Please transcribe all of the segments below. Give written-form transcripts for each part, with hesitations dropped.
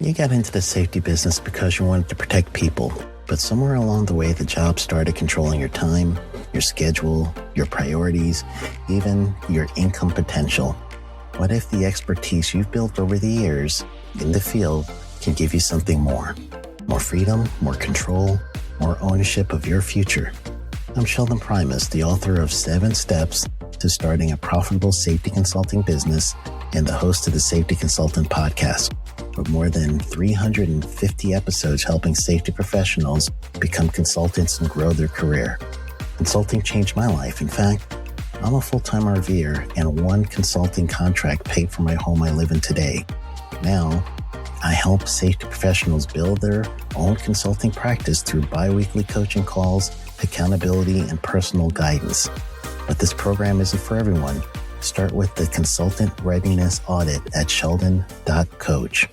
You got into the safety business because you wanted to protect people, but somewhere along the way, the job started controlling your time, your schedule, your priorities, even your income potential. What if the expertise you've built over the years in the field can give you something more? More freedom, more control, more ownership of your future. I'm Sheldon Primus, the author of 7 Steps to Starting a Profitable Safety Consulting Business and the host of the Safety Consultant Podcast, with more than 350 episodes helping safety professionals become consultants and grow their career. Consulting changed my life. In fact, I'm a full-time RVer, and one consulting contract paid for my home I live in today. Now, I help safety professionals build their own consulting practice through bi-weekly coaching calls, accountability, and personal guidance. But this program isn't for everyone. Start with the Consultant Readiness Audit at sheldon.coach.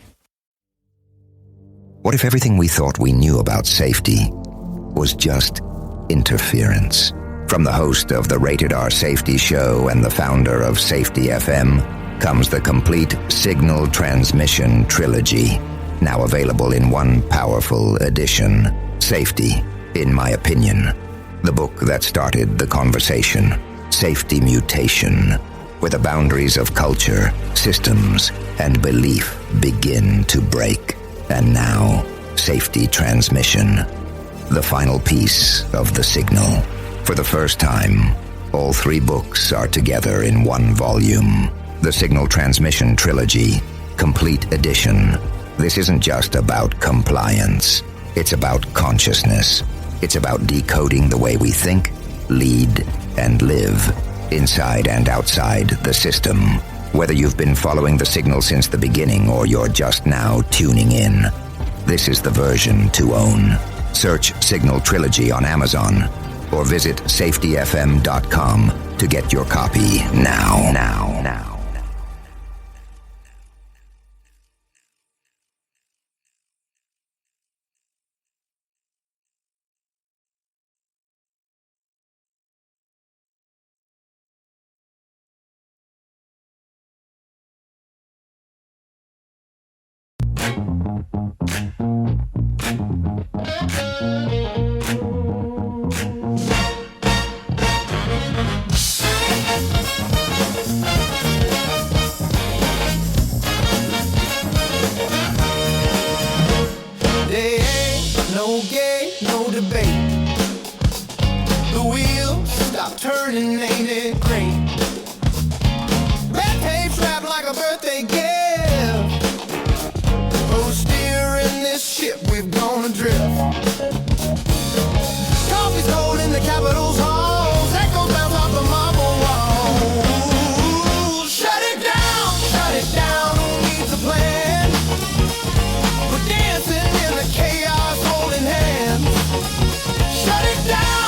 What if everything we thought we knew about safety was just interference? From the host of the Rated R Safety Show and the founder of Safety FM comes the complete Signal Transmission Trilogy, now available in one powerful edition. Safety, in my opinion, the book that started the conversation. Safety Mutation, where the boundaries of culture, systems, and belief begin to break. And now, Safety Transmission, the final piece of the signal. For the first time, all 3 books are together in one volume. The Signal Transmission Trilogy, Complete Edition. This isn't just about compliance. It's about consciousness. It's about decoding the way we think, lead, and live, inside and outside the system. Whether you've been following the signal since the beginning or you're just now tuning in, this is the version to own. Search Signal Trilogy on Amazon or visit safetyfm.com to get your copy now. Turning, ain't it great? Red tape strapped like a birthday gift. Oh, steering this ship, we've gone adrift. Coffee's cold in the Capitol's halls. Echoes bounce off the marble walls. Shut it down, who needs a plan? We're dancing in the chaos, holding hands. Shut it down.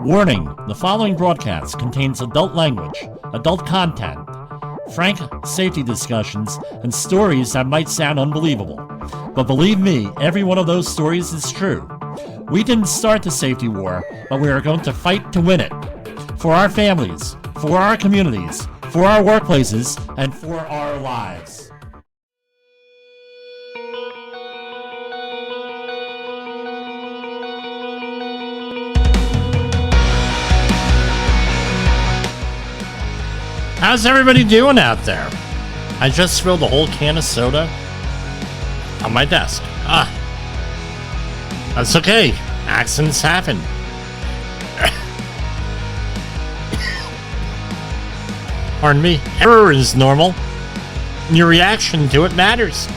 Warning, the following broadcast contains adult language, adult content, frank safety discussions, and stories that might sound unbelievable. But believe me, every one of those stories is true. We didn't start the safety war, but we are going to fight to win it. For our families, for our communities, for our workplaces, and for our lives. How's everybody doing out there? I just spilled a whole can of soda on my desk. That's okay. Accidents happen. Pardon me. Error is normal. Your reaction to it matters.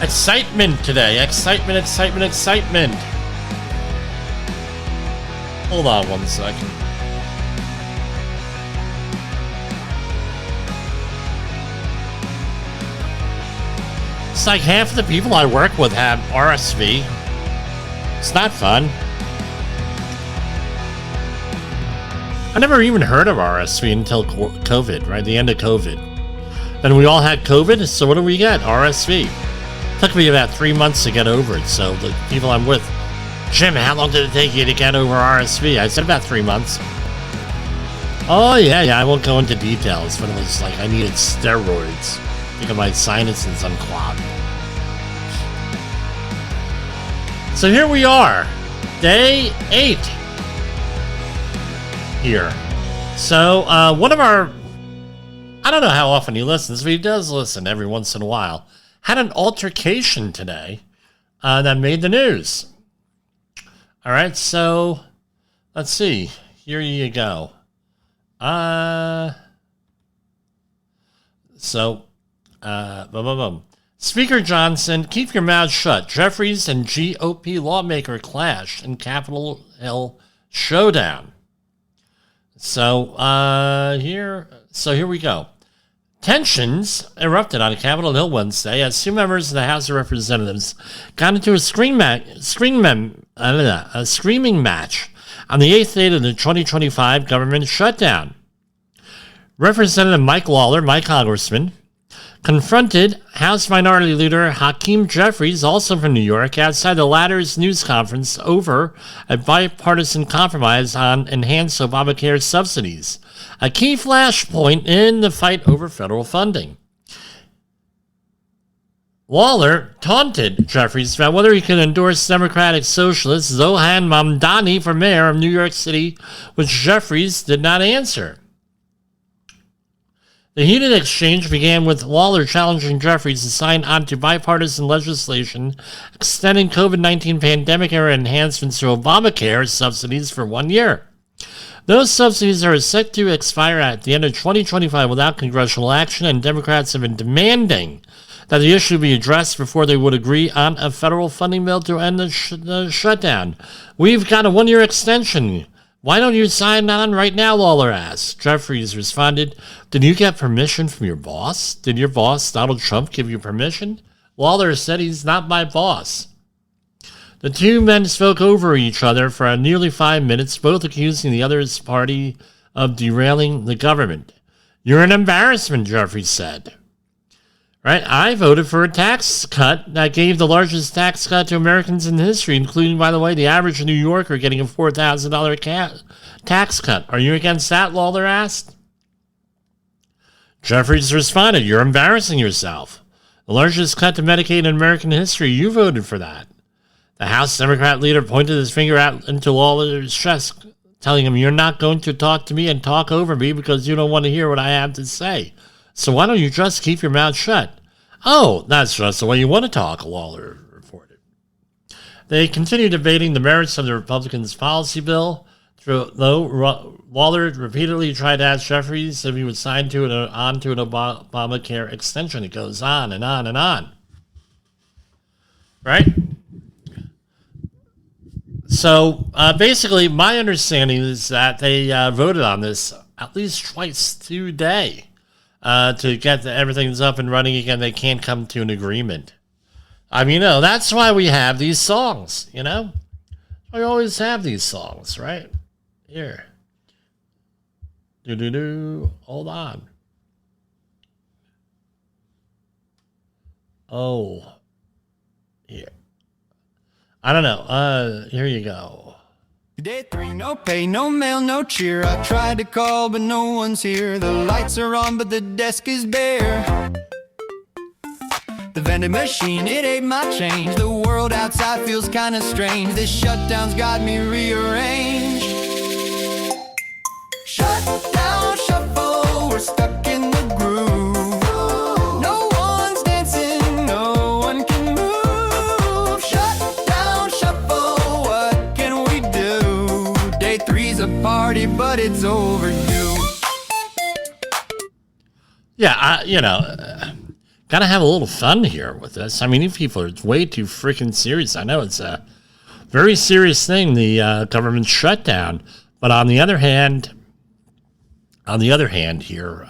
Excitement today. Excitement. Hold on one second. It's like half of the people I work with have RSV. It's not fun. I never even heard of RSV until COVID, right? The end of COVID. Then we all had COVID, so what do we get? RSV. Took me about 3 months to get over it, so the people I'm with, Jim, how long did it take you to get over RSV? I said about 3 months. Oh, yeah, I won't go into details, but it was like I needed steroids. I think my sinuses unclogged. So here we are, day 8 here. So one of our, I don't know how often he listens, but he does listen every once in a while, had an altercation today that made the news. All right, so let's see. Here you go. Speaker Johnson, keep your mouth shut. Jeffries and GOP lawmaker clash in Capitol Hill showdown. So here we go. Tensions erupted on Capitol Hill Wednesday as two members of the House of Representatives got into a screaming match on the 8th day of the 2025 government shutdown. Representative Mike Lawler, my congressman, confronted House Minority Leader Hakeem Jeffries, also from New York, outside the latter's news conference over a bipartisan compromise on enhanced Obamacare subsidies, a key flashpoint in the fight over federal funding. Lawler taunted Jeffries about whether he could endorse Democratic Socialist Zohan Mamdani for mayor of New York City, which Jeffries did not answer. The heated exchange began with Lawler challenging Jeffries to sign onto bipartisan legislation extending COVID-19 pandemic-era enhancements to Obamacare subsidies for 1 year. Those subsidies are set to expire at the end of 2025 without congressional action, and Democrats have been demanding that the issue be addressed before they would agree on a federal funding bill to end the shutdown. We've got a 1-year extension. Why don't you sign on right now, Lawler asked. Jeffries responded, did you get permission from your boss? Did your boss, Donald Trump, give you permission? Lawler said he's not my boss. The two men spoke over each other for nearly 5 minutes, both accusing the other's party of derailing the government. You're an embarrassment, Jeffries said. Right? I voted for a tax cut that gave the largest tax cut to Americans in history, including, by the way, the average New Yorker getting a $4,000 tax cut. Are you against that? Lawler asked. Jeffries responded, you're embarrassing yourself. The largest cut to Medicaid in American history. You voted for that. The House Democrat leader pointed his finger out into Lawler's chest, telling him, you're not going to talk to me and talk over me because you don't want to hear what I have to say. So why don't you just keep your mouth shut? Oh, that's just the way you want to talk, Lawler reported. They continued debating the merits of the Republicans' policy bill, though Lawler repeatedly tried to ask Jeffries if he would sign on to an Obamacare extension. It goes on and on and on. Right? So basically, my understanding is that they voted on this at least twice today. To get everything's up and running again, they can't come to an agreement. I mean, that's why we have these songs, We always have these songs, right? Here. Hold on. Oh. Yeah. I don't know. Here you go. Day 3, no pay, no mail, no cheer. I tried to call, but no one's here. The lights are on, but the desk is bare. The vending machine, it ate my change. The world outside feels kinda strange. This shutdown's got me rearranged. Shutdown, shuffle, we're stuck in the groove. No one's dancing, no one can move. Shutdown, shuffle, what can we do? Day 3's a party, but it's overdue. Yeah, gotta have a little fun here with this. I mean, you people are way too freaking serious. I know it's a very serious thing, the government shutdown. But on the other hand here,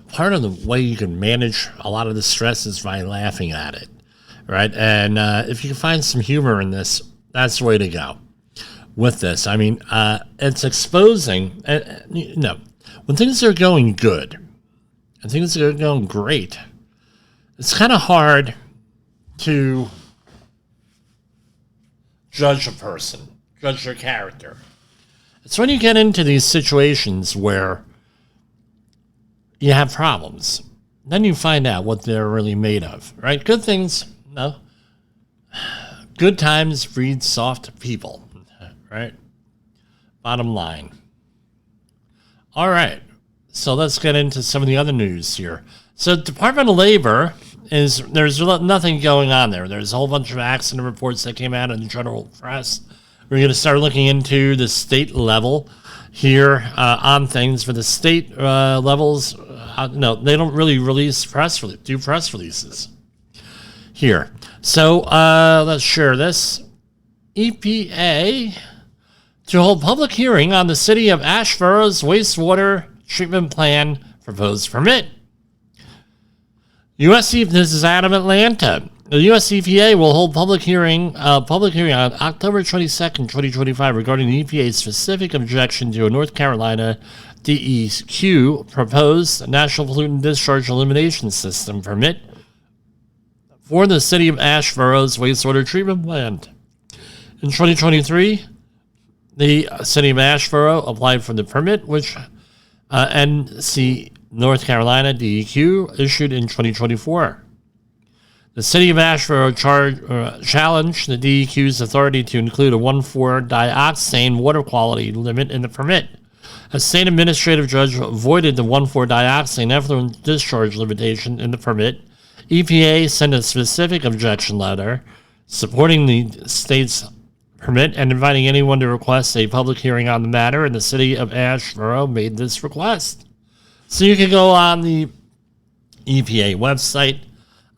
part of the way you can manage a lot of the stress is by laughing at it, right? And if you can find some humor in this, that's the way to go. with this. I mean, it's exposing, when things are going good and things are going great, it's kind of hard to judge a person, judge their character. It's when you get into these situations where you have problems, then you find out what they're really made of, right? Good things, no. Good times breed soft people, right? Bottom line. All right, so let's get into some of the other news here. So Department of Labor there's nothing going on there. There's a whole bunch of accident reports that came out in the general press. We're going to start looking into the state level here on things. For the state levels, no, they don't really do press releases here. So let's share this. EPA to hold public hearing on the city of Asheboro's wastewater treatment plan proposed permit. This is out of Atlanta. The U.S. EPA will hold public hearing on October 22nd, 2025, regarding the EPA's specific objection to a North Carolina DEQ proposed National Pollutant Discharge Elimination System permit for the city of Asheboro's wastewater treatment plant. In 2023, the city of Asheboro applied for the permit, which NC North Carolina DEQ issued in 2024. The city of Asheboro challenged the DEQ's authority to include a 1,4-dioxane water quality limit in the permit. A state administrative judge voided the 1,4-dioxane effluent discharge limitation in the permit. EPA sent a specific objection letter supporting the state's permit and inviting anyone to request a public hearing on the matter, and the city of Asheboro made this request. So you can go on the EPA website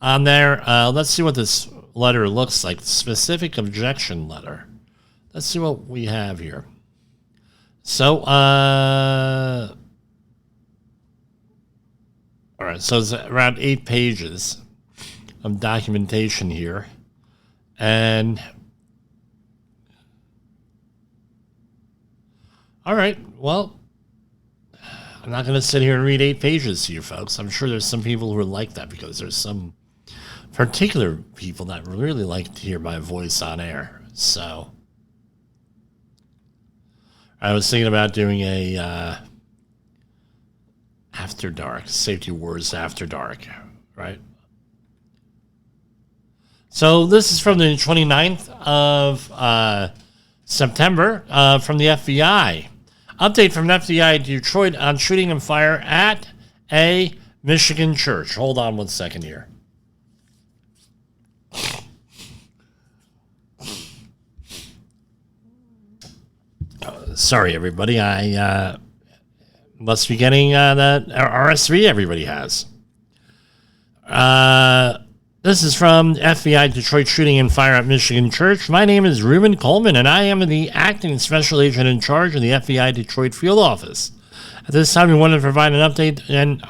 on there. Let's see what this letter looks like. Specific objection letter. Let's see what we have here. So, all right, so it's around 8 pages of documentation here. And, all right, well, I'm not going to sit here and read 8 pages to you folks. I'm sure there's some people who would like that, because there's some particular people that really like to hear my voice on air. So I was thinking about doing a After Dark, Safety Wars After Dark, right? So this is from the 29th of September from the FBI. Update from FBI Detroit on shooting and fire at a Michigan church. Hold on one second here. Sorry, everybody. I must be getting that RSV everybody has. This is from FBI Detroit shooting and fire at Michigan church. My name is Reuben Coleman, and I am the acting special agent in charge of the FBI Detroit field office. At this time, we wanted to provide an update on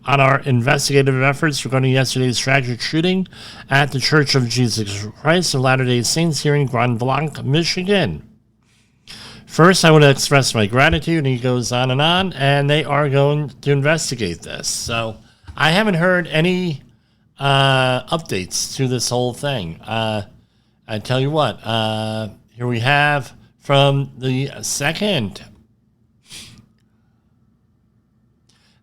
our investigative efforts regarding yesterday's tragic shooting at the Church of Jesus Christ of Latter-day Saints here in Grand Blanc, Michigan. First, I want to express my gratitude, and he goes on, and they are going to investigate this. So I haven't heard any updates to this whole thing. I tell you what, here we have from the second.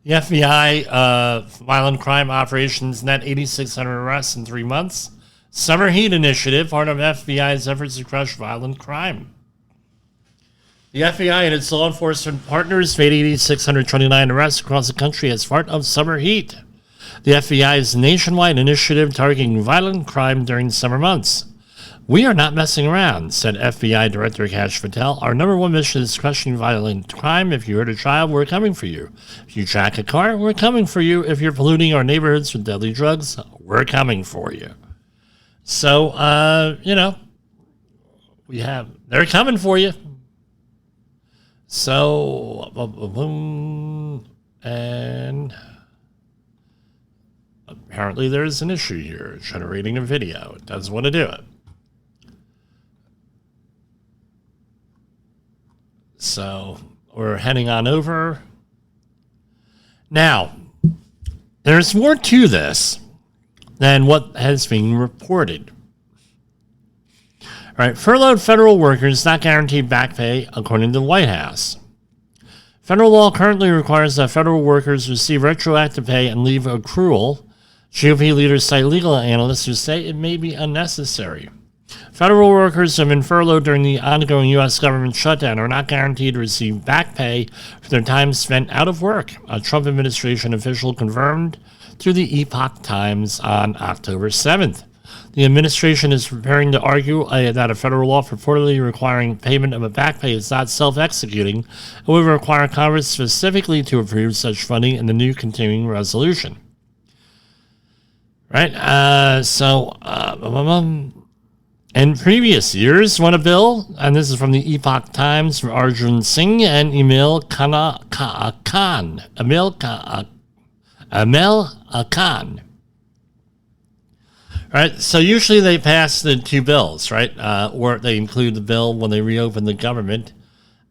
The FBI violent crime operations net 8,600 arrests in 3 months. Summer Heat Initiative, part of FBI's efforts to crush violent crime. The FBI and its law enforcement partners made 8,629 arrests across the country as part of Summer Heat, the FBI's nationwide initiative targeting violent crime during summer months. We are not messing around, said FBI Director Kash Patel. Our number one mission is crushing violent crime. If you hurt a child, we're coming for you. If you jack a car, we're coming for you. If you're polluting our neighborhoods with deadly drugs, we're coming for you. So, they're coming for you. So, and apparently there's an issue here, generating a video. It doesn't want to do it. So we're heading on over. Now, there's more to this than what has been reported. All right, furloughed federal workers not guaranteed back pay, according to the White House. Federal law currently requires that federal workers receive retroactive pay and leave accrual. GOP leaders cite legal analysts who say it may be unnecessary. Federal workers who have been furloughed during the ongoing U.S. government shutdown are not guaranteed to receive back pay for their time spent out of work, a Trump administration official confirmed to the Epoch Times on October 7th. The administration is preparing to argue that a federal law purportedly requiring payment of a back pay is not self-executing and will require Congress specifically to approve such funding in the new continuing resolution. Right? In previous years, when a bill, and this is from the Epoch Times from Arjun Singh and Emil Khan. Right, so usually they pass the two bills, right? Or they include the bill when they reopen the government.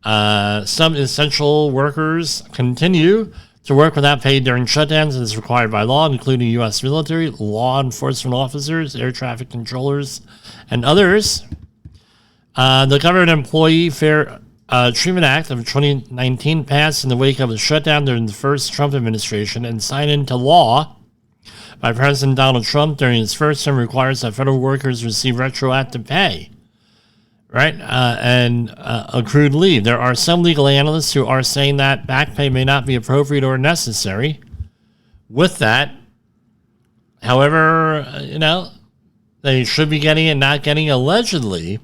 Some essential workers continue to work without pay during shutdowns as required by law, including U.S. military, law enforcement officers, air traffic controllers, and others. The Government Employee Fair Treatment Act of 2019 passed in the wake of the shutdown during the first Trump administration and signed into law by President Donald Trump during his first term requires that federal workers receive retroactive pay, right, and accrued leave. There are some legal analysts who are saying that back pay may not be appropriate or necessary. With that, however, they should be getting and not getting. Allegedly,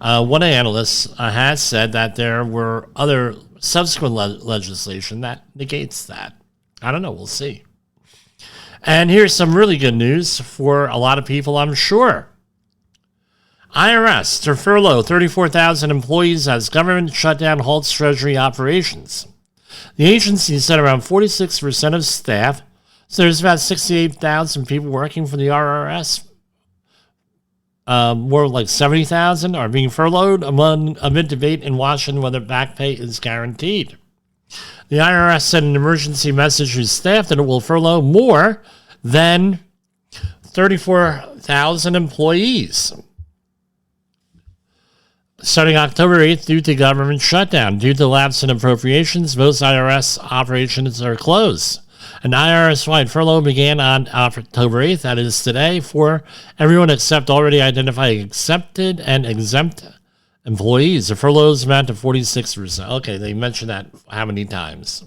one analyst has said that there were other subsequent legislation that negates that. I don't know. We'll see. And here's some really good news for a lot of people, I'm sure. IRS to furlough 34,000 employees as government shutdown halts Treasury operations. The agency said around 46% of staff, so there's about 68,000 people working for the IRS. More like 70,000 are being furloughed amid debate in Washington whether back pay is guaranteed. The IRS sent an emergency message to staff that it will furlough more than 34,000 employees starting October 8th due to government shutdown. Due to lapse in appropriations, most IRS operations are closed. An IRS-wide furlough began on October 8th, that is today, for everyone except already identified accepted and exempt employees. The furloughs amount to 46%. Okay, they mentioned that how many times?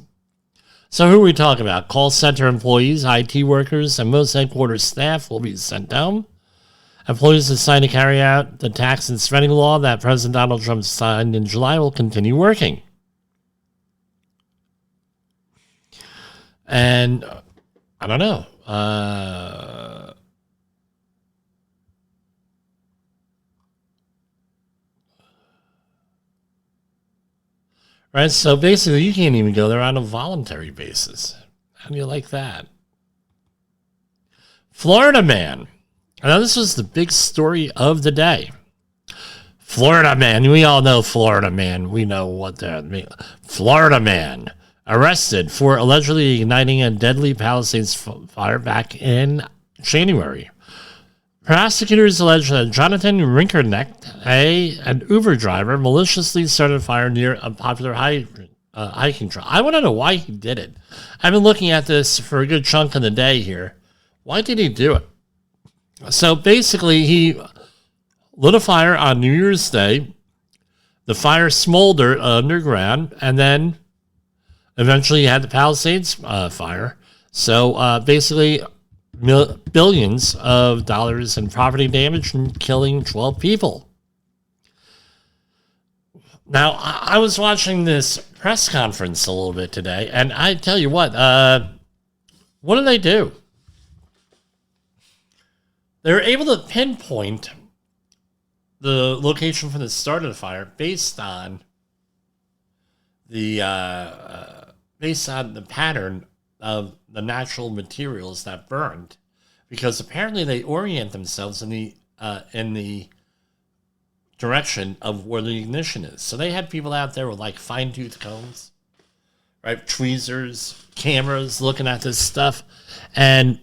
So who are we talking about? Call center employees, IT workers, and most headquarters staff will be sent home. Employees assigned to carry out the tax and spending law that President Donald Trump signed in July will continue working. And I don't know. Right, so basically you can't even go there on a voluntary basis. How do you like that? Florida man. Now this was the big story of the day. Florida man. We all know Florida man. We know what that means. Florida man arrested for allegedly igniting a deadly Palisades fire back in January. Prosecutors allege that Jonathan Rinkernecht, an Uber driver, maliciously started a fire near a popular hiking trail. I want to know why he did it. I've been looking at this for a good chunk of the day here. Why did he do it? So basically, he lit a fire on New Year's Day. The fire smoldered underground, and then eventually you had the Palisades fire. So basically, billions of dollars in property damage and killing 12 people. Now, I was watching this press conference a little bit today, and I tell you what do they do? They were able to pinpoint the location for the start of the fire based on the pattern of the natural materials that burned, because apparently they orient themselves in the direction of where the ignition is. So they had people out there with like fine-tooth combs, right? Tweezers, cameras, looking at this stuff. And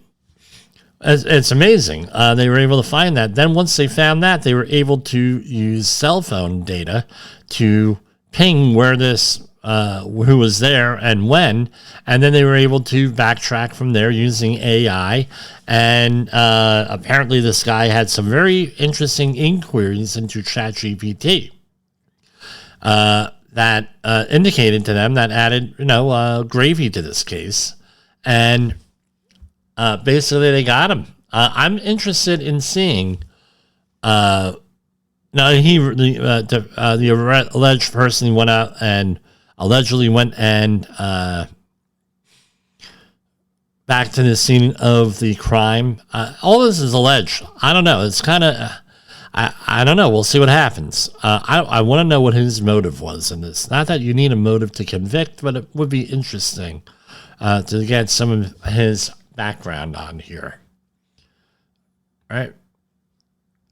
it's amazing. They were able to find that. Then once they found that, they were able to use cell phone data to ping where this, who was there and when. And then they were able to backtrack from there using AI. And apparently this guy had some very interesting inquiries into ChatGPT that indicated to them that added, gravy to this case. And basically they got him. I'm interested in seeing, the alleged person went out and allegedly went and back to the scene of the crime. All this is alleged. I don't know. It's kind of, I don't know. We'll see what happens. I want to know what his motive was in this. Not that you need a motive to convict, but it would be interesting to get some of his background on here. All right.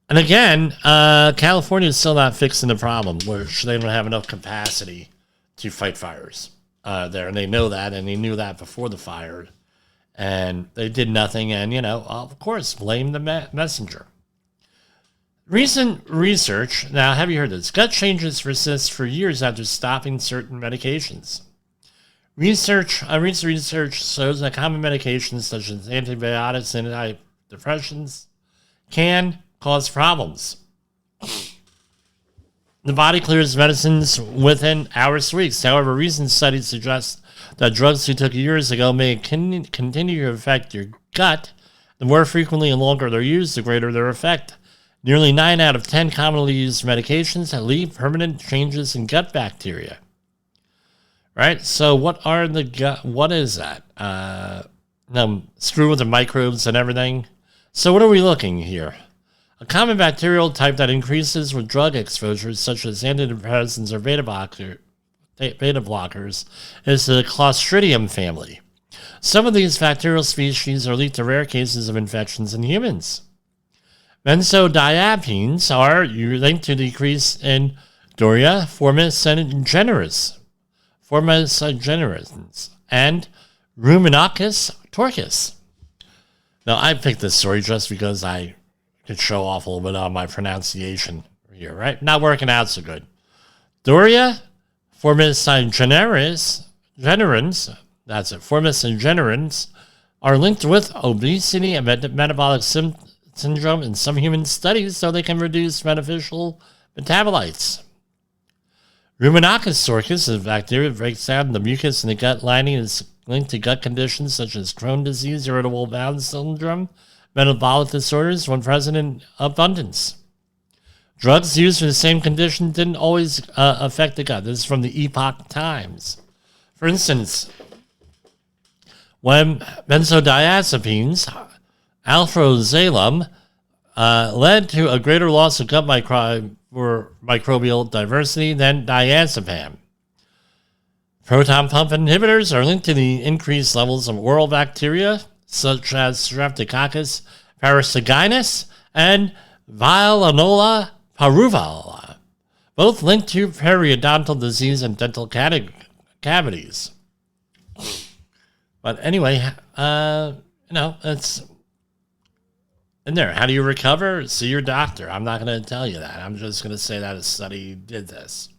And again, California is still not fixing the problem, which they don't have enough capacity to fight fires there. And they know that, and they knew that before the fire. And they did nothing, and, of course, blame the messenger. Recent research, now have you heard this? Gut changes persist for years after stopping certain medications. Recent research shows that common medications such as antibiotics and antidepressants can cause problems. The body clears medicines within hours to weeks. However, recent studies suggest that drugs you took years ago may continue to affect your gut. The more frequently and longer they're used, the greater their effect. Nearly 9 out of 10 commonly used medications leave permanent changes in gut bacteria. Right? So what is that? Screw with the microbes and everything. So what are we looking here? A common bacterial type that increases with drug exposures such as antidepressants or beta blockers is the Clostridium family. Some of these bacterial species are linked to rare cases of infections in humans. Benzodiazepines are linked to decrease in Doria formigeneris and Ruminacus torquus. Now, I picked this story just because I could show off a little bit on my pronunciation here, right? Not working out so good. Doria formigeneris, that's it, formigenerans, are linked with obesity and metabolic syndrome in some human studies so they can reduce beneficial metabolites. Ruminacus torquus is a bacteria that breaks down the mucus in the gut lining and is linked to gut conditions such as Crohn's disease, irritable bowel syndrome, metabolic disorders when present in abundance. Drugs used for the same condition didn't always affect the gut. This is from the Epoch Times. For instance, when benzodiazepines, alprazolam, led to a greater loss of gut microbial diversity than diazepam. Proton pump inhibitors are linked to the increased levels of oral bacteria such as Streptococcus parasiginus and Veillonella parvovirus, both linked to periodontal disease and dental cavities. But anyway, it's in there. How do you recover? See your doctor. I'm not going to tell you that. I'm just going to say that a study did this.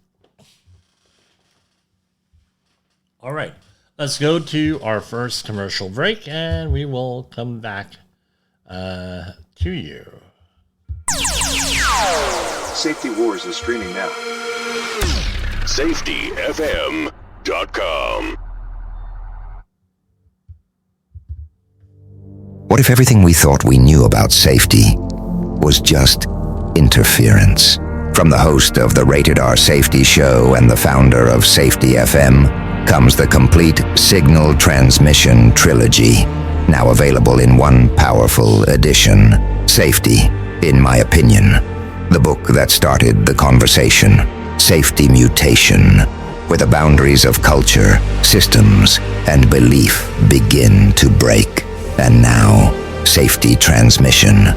All right. Let's go to our first commercial break, and we will come back to you. Safety Wars is streaming now. SafetyFM.com. What if everything we thought we knew about safety was just interference? From the host of the Rated R Safety Show and the founder of Safety FM comes the complete signal transmission trilogy, now available in one powerful edition. Safety, in my opinion, the book that started the conversation. Safety Mutation, where the boundaries of culture, systems, and belief begin to break. And now, Safety Transmission,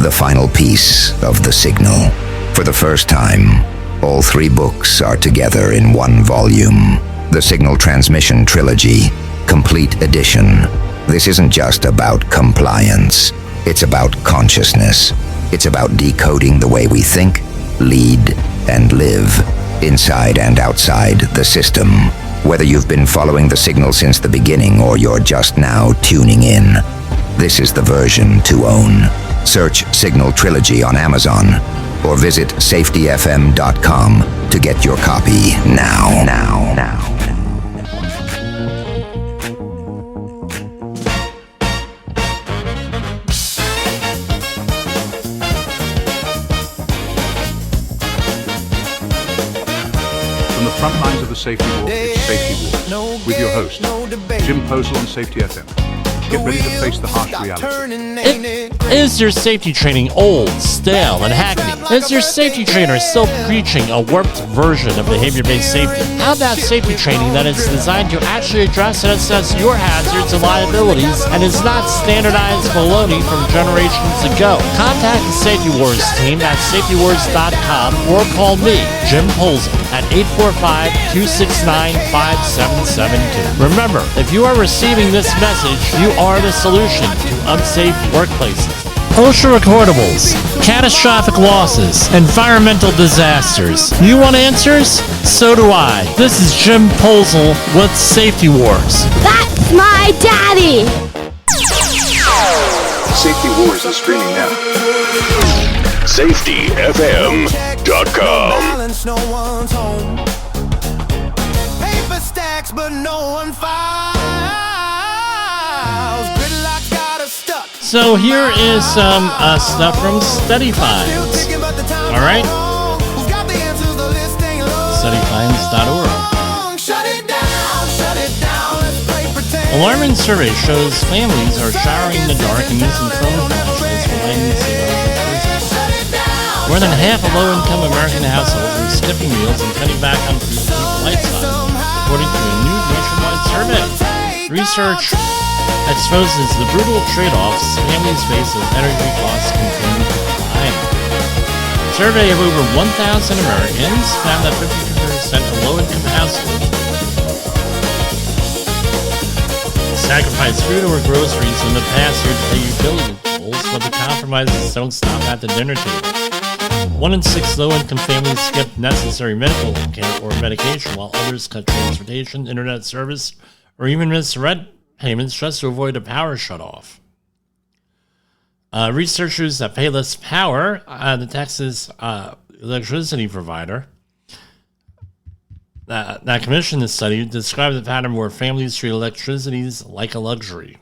the final piece of the signal. For the first time, all 3 books are together in one volume. The Signal Transmission Trilogy, Complete Edition. This isn't just about compliance. It's about consciousness. It's about decoding the way we think, lead, and live, inside and outside the system. Whether you've been following the signal since the beginning or you're just now tuning in, this is the version to own. Search Signal Trilogy on Amazon or visit safetyfm.com to get your copy now. From the front lines of the safety war, it's Safety Wars with your host, Jim Posel on Safety FM. Get ready to face the harsh reality. Is your safety training old, stale, and hackneyed? Is your safety trainer still preaching a warped version of behavior-based safety? How about safety training that is designed to actually address and assess your hazards and liabilities and is not standardized baloney from generations ago? Contact the Safety Wars team at safetywars.com or call me, Jim Polson, at 845-269-5772. Remember, if you are receiving this message, you are the solution to unsafe workplaces. OSHA recordables, catastrophic losses, environmental disasters. You want answers? So do I. This is Jim Posel with Safety Wars. That's my daddy! Safety Wars is streaming now. SafetyFM.com. No one's home. Paper stacks, but no one files. Gridlock's got us stuck. So here is some stuff from Study Finds. All right? StudyFinds.org. Alarming survey shows families are showering in the dark and using phone flashes for lighting cigarettes. More than half of low-income American households are skipping meals and cutting back on food to keep the lights on, according to a new nationwide survey. Research exposes the brutal trade-offs families face as energy costs continue to climb. A survey of over 1,000 Americans found that 52% of low-income households sacrifice food or groceries in the past year to pay utility bills, but the compromises don't stop at the dinner table. 1 in 6 low-income families skip necessary medical care or medication, while others cut transportation, internet service, or even miss rent payments just to avoid a power shutoff. Researchers at Payless Power, the Texas electricity provider, that commissioned this study, described the pattern where families treat electricity like a luxury.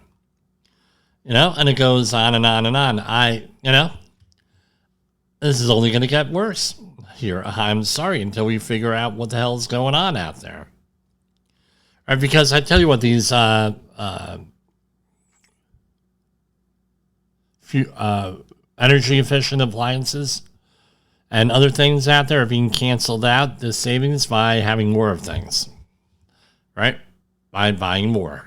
And it goes on and on and on. This is only going to get worse here. I'm sorry, until we figure out what the hell is going on out there. All right, because I tell you what, these energy efficient appliances and other things out there are being canceled out, the savings, by having more of things, right? By buying more.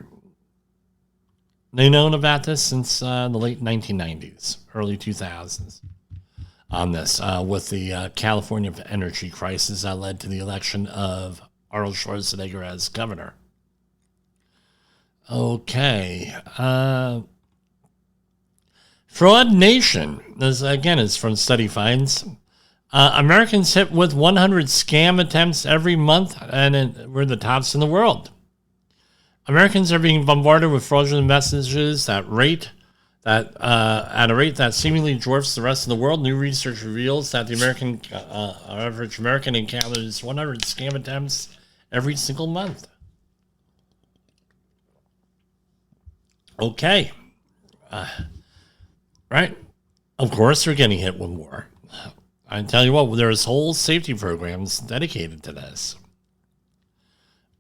They've known about this since the late 1990s, early 2000s on this, with the California energy crisis that led to the election of Arnold Schwarzenegger as governor. Okay. Fraud Nation. This, again, is from Study Finds. Americans hit with 100 scam attempts every month, and we're the tops in the world. Americans are being bombarded with fraudulent messages at a rate that seemingly dwarfs the rest of the world. New research reveals that the average American encounters 100 scam attempts every single month. Okay. Right. Of course, they're getting hit with more. I tell you what, there's whole safety programs dedicated to this.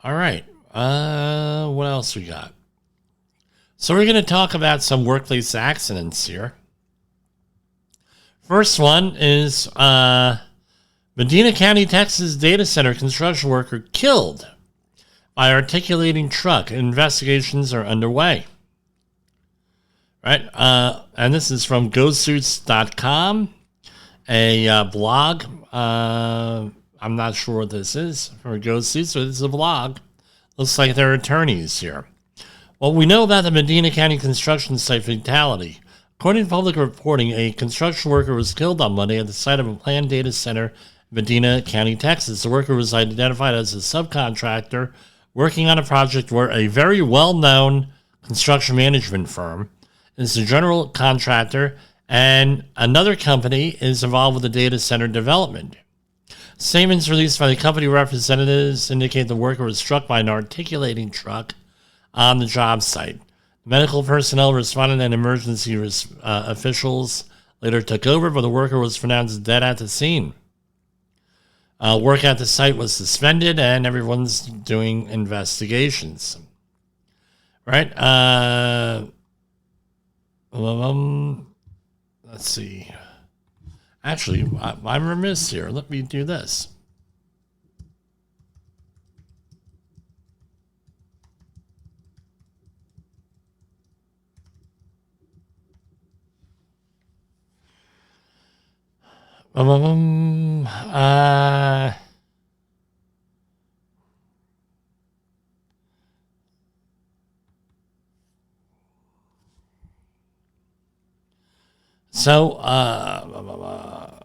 All right. What else we got? So we're going to talk about some workplace accidents here. First one is Medina County, Texas data center construction worker killed by articulating truck. Investigations are underway. Right? And this is from GoSuits.com. a blog. I'm not sure what this is. For Ghosties, so this is a blog. Looks like they're attorneys here. Well, we know about the Medina County construction site fatality. According to public reporting, a construction worker was killed on Monday at the site of a planned data center in Medina County, Texas. The worker was identified as a subcontractor working on a project where a very well-known construction management firm is the general contractor, and another company is involved with the data center development. Statements released by the company representatives indicate the worker was struck by an articulating truck on the job site. Medical personnel responded and emergency officials later took over, but the worker was pronounced dead at the scene. Work at the site was suspended, and everyone's doing investigations. Right? Let's see. Actually, I'm remiss here. Let me do this. So, a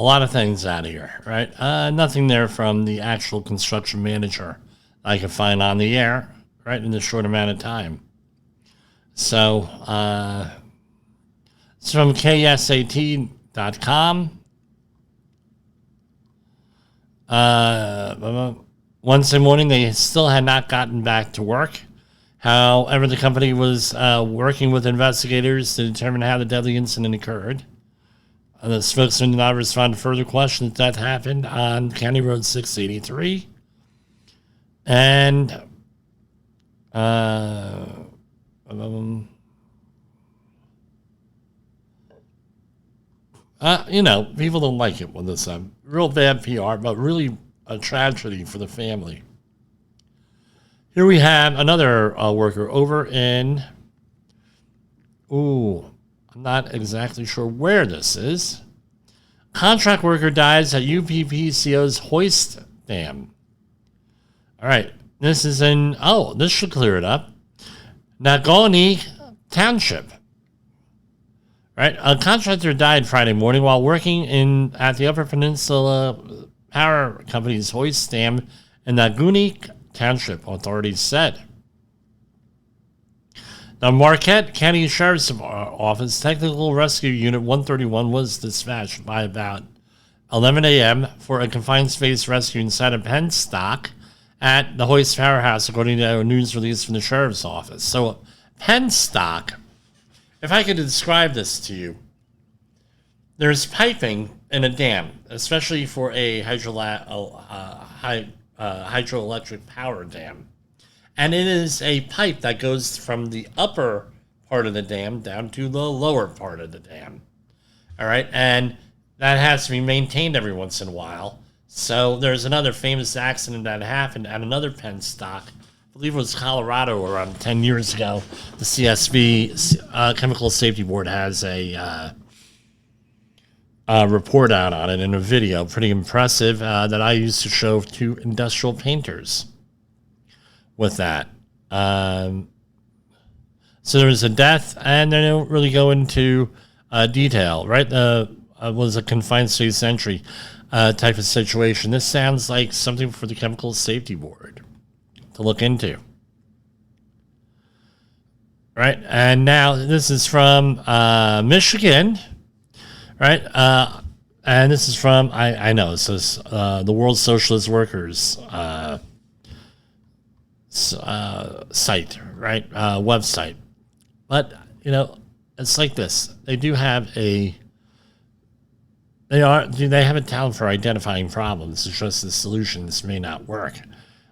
lot of things out of here, right? Nothing there from the actual construction manager I can find on the air, right, in this short amount of time. So, it's from ksat.com. Wednesday morning, they still had not gotten back to work. However, the company was working with investigators to determine how the deadly incident occurred. The spokesman did not respond to further questions that happened on County Road 683. And, people don't like it when this real bad PR, but really a tragedy for the family. Here we have another worker over in, I'm not exactly sure where this is. Contract worker dies at UPPCO's Hoist Dam. All right, this is in, this should clear it up. Nagoni Township. Right, a contractor died Friday morning while working at the Upper Peninsula Power Company's Hoist Dam in Naguni Township, authorities said. The Marquette County Sheriff's Office Technical Rescue Unit 131 was dispatched by about 11 a.m. for a confined space rescue inside a pen stock at the Hoist Powerhouse, according to a news release from the Sheriff's Office. So, pen stock, if I could describe this to you, there's piping in a dam, especially for a hydroelectric power dam. And it is a pipe that goes from the upper part of the dam down to the lower part of the dam. All right. And that has to be maintained every once in a while. So there's another famous accident that happened at another pen stock. I believe it was Colorado around 10 years ago. The CSB, Chemical Safety Board, has a report out on it in a video, pretty impressive, that I used to show to industrial painters with that. So there was a death, and they don't really go into detail, right? It was a confined space entry type of situation. This sounds like something for the Chemical Safety Board to look into. Right, and now this is from Michigan, right? And this is from, I know, it says the World Socialist Workers site, right? Website. But, it's like this. They do have they have a talent for identifying problems. It's just the solutions may not work,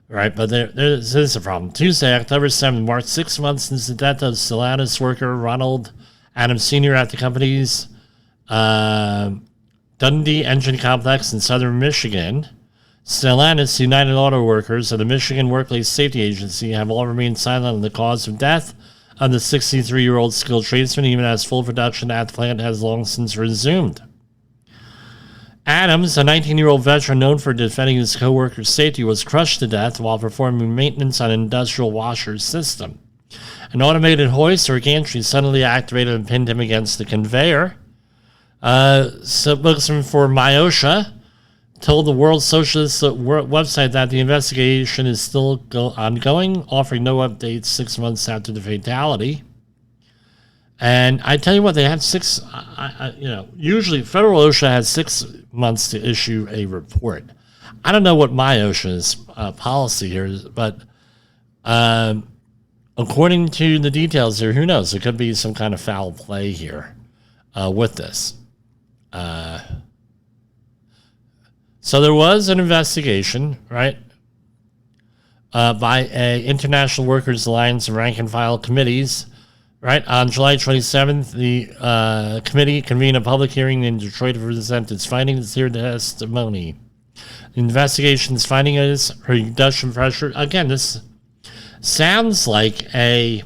right? But there is a problem. Tuesday, October 7th, marked 6 months since the death of Stellantis worker Ronald Adams Sr. at the company's Dundee Engine Complex in southern Michigan. Stellantis, United Auto Workers, and the Michigan Workplace Safety Agency have all remained silent on the cause of death the 63-year-old skilled tradesman, even as full production at the plant has long since resumed. Adams, a 19-year-old veteran known for defending his co-workers' safety, was crushed to death while performing maintenance on an industrial washer system. An automated hoist or gantry suddenly activated and pinned him against the conveyor. Spokesman for MIOSHA told the World Socialist website that the investigation is still ongoing, offering no updates 6 months after the fatality. And I tell you what, they have usually federal OSHA has 6 months to issue a report. I don't know what MIOSHA's policy here is, but according to the details here, who knows? There could be some kind of foul play here with this. So there was an investigation, right, by a International Workers Alliance of rank and file committees, right? On July 27th, the committee convened a public hearing in Detroit to present its findings here testimony. The investigation's finding is reduction pressure. Again, this sounds like a...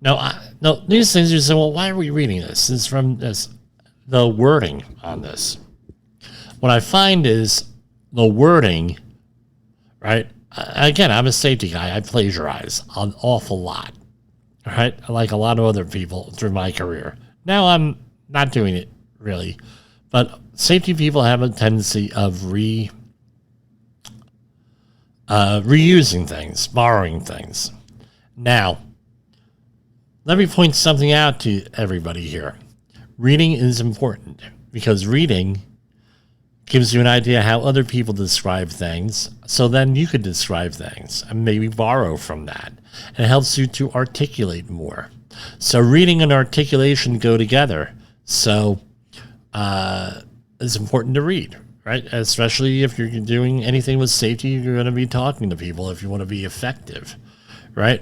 No, these things you say, well, why are we reading this? It's from the wording on this. What I find is the wording, right? Again, I'm a safety guy. I plagiarize an awful lot, right? Like a lot of other people through my career. Now I'm not doing it really, but safety people have a tendency of reusing things, borrowing things. Now, let me point something out to everybody here. Reading is important because reading gives you an idea how other people describe things, so then you could describe things and maybe borrow from that. It helps you to articulate more. So reading and articulation go together. So it's important to read, right? Especially if you're doing anything with safety, you're going to be talking to people if you want to be effective, right?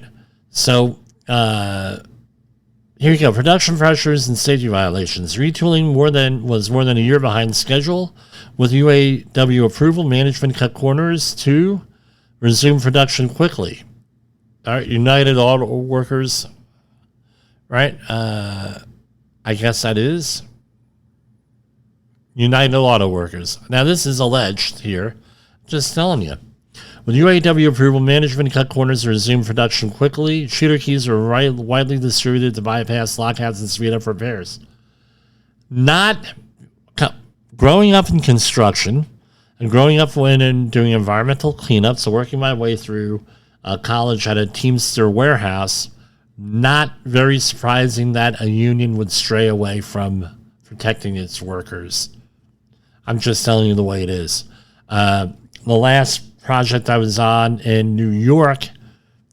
So here you go. Production pressures and safety violations. Retooling was more than a year behind schedule. With UAW approval, management cut corners to resume production quickly. All right, United Auto Workers, right? I guess that is United Auto Workers. Now, this is alleged here. Just telling you. With UAW approval, management cut corners to resume production quickly. Shooter keys are widely distributed to bypass lockouts and speed up repairs. Growing up in construction and growing up and doing environmental cleanup, so working my way through college at a Teamster warehouse, not very surprising that a union would stray away from protecting its workers. I'm just telling you the way it is. The last project I was on in New York,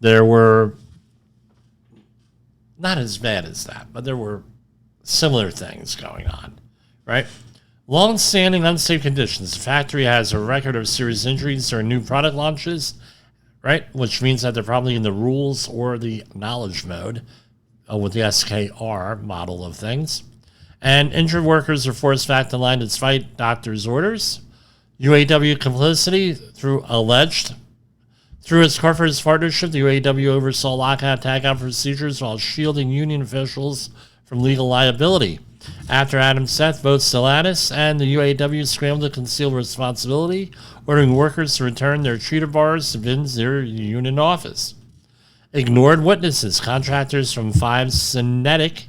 there were not as bad as that, but there were similar things going on, right? Long-standing unsafe conditions. The factory has a record of serious injuries during new product launches, right? Which means that they're probably in the rules or the knowledge mode with the SKR model of things. And injured workers are forced back to line despite doctors' orders. UAW complicity through its corporate partnership, the UAW oversaw lockout tagout procedures while shielding union officials from legal liability. After Adams' death, both Stellantis and the UAW scrambled to conceal responsibility, ordering workers to return their treater bars to bins near the union office. Ignored witnesses, contractors from 5 Synetic,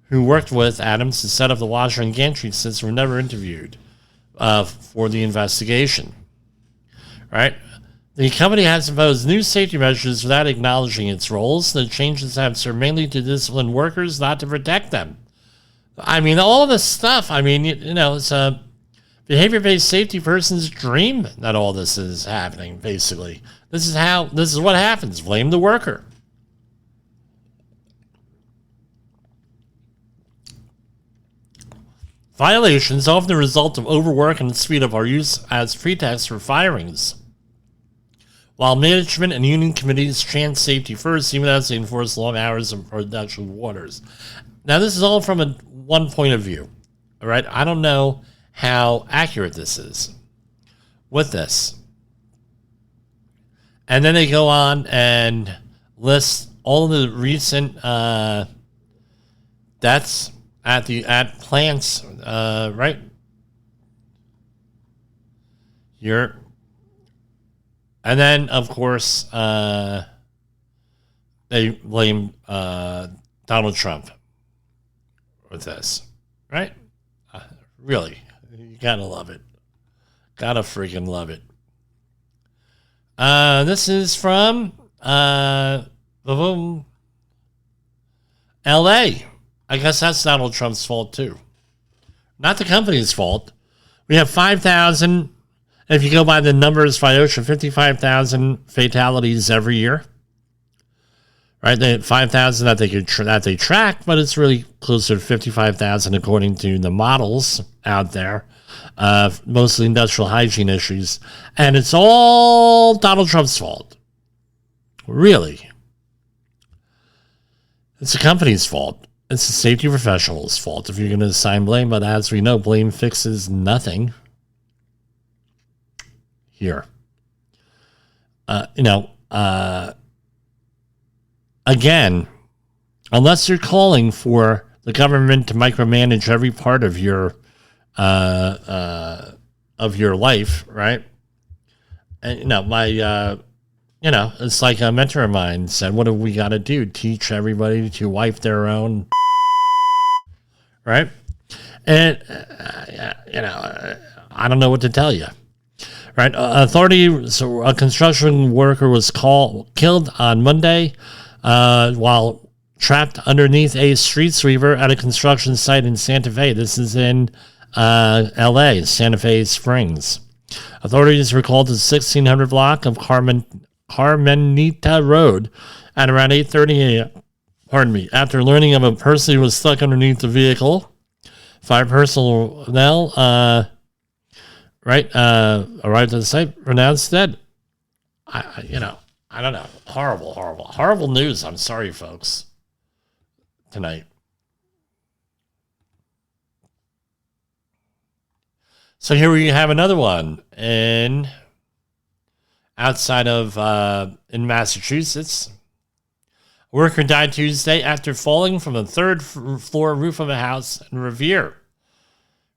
who worked with Adams to set up the washer and gantry system, were never interviewed for the investigation. Right? The company has imposed new safety measures without acknowledging its roles. The changes have served mainly to discipline workers, not to protect them. I mean, all this stuff, I mean, it's a behavior-based safety person's dream that all this is happening, basically. This is what happens. Blame the worker. Violations, often the result of overwork and speed up, are used as pretext for firings. While management and union committees chant safety first, even as they enforce long hours of production waters. Now, this is all from one point of view, all right? I don't know how accurate this is with this. And then they go on and list all the recent deaths at plants, right here, and then of course they blame Donald Trump with this, right? Really, you gotta love it. Gotta freaking love it. This is from L.A. I guess that's Donald Trump's fault too. Not the company's fault. We have 5,000, if you go by the numbers by OSHA, 55,000 fatalities every year. Right, they had 5,000 that they track, but it's really closer to 55,000 according to the models out there. Mostly industrial hygiene issues, and it's all Donald Trump's fault. Really, it's the company's fault. It's the safety professionals' fault if you're going to assign blame. But as we know, blame fixes nothing. Here, again, unless you're calling for the government to micromanage every part of your life, right? And it's like a mentor of mine said, "What have we got to do? Teach everybody to wipe their own, right?" And I don't know what to tell you. Right, so a construction worker was killed on Monday while trapped underneath a street sweeper at a construction site in Santa Fe. This is in L.A., Santa Fe Springs. Authorities were called to the 1600 block of Carmenita Road at around 8:30 a.m. After learning of a person who was stuck underneath the vehicle, fire personnel arrived at the site, pronounced dead. I don't know. Horrible news. I'm sorry, folks, tonight. So here we have another one outside of in Massachusetts. A worker died Tuesday after falling from a third floor roof of a house in Revere.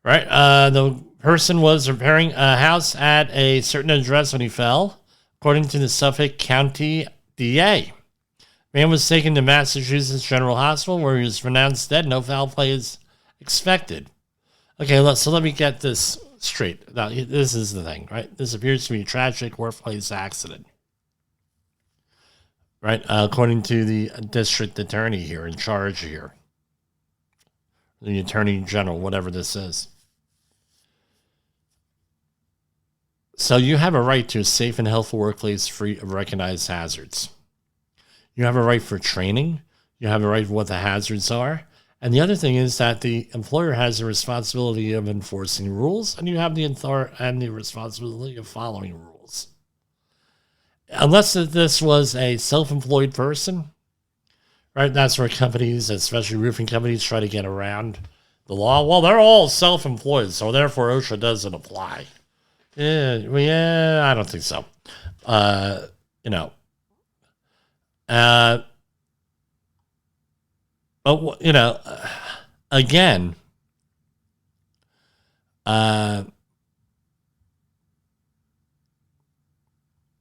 Right, the person was repairing a house at a certain address when he fell, according to the Suffolk County DA. Man was taken to Massachusetts General Hospital, where he was pronounced dead. No foul play is expected. Okay, so let me get this straight. Now, this is the thing, right? This appears to be a tragic workplace accident, right? According to the district attorney here in charge here, the attorney general, whatever this is. So you have a right to a safe and healthful workplace free of recognized hazards. You have a right for training. You have a right for what the hazards are. And the other thing is that the employer has the responsibility of enforcing rules, and you have the responsibility of following rules. Unless this was a self-employed person, right? That's where companies, especially roofing companies, try to get around the law. Well, they're all self-employed, so therefore OSHA doesn't apply. Yeah, I don't think so. But, again,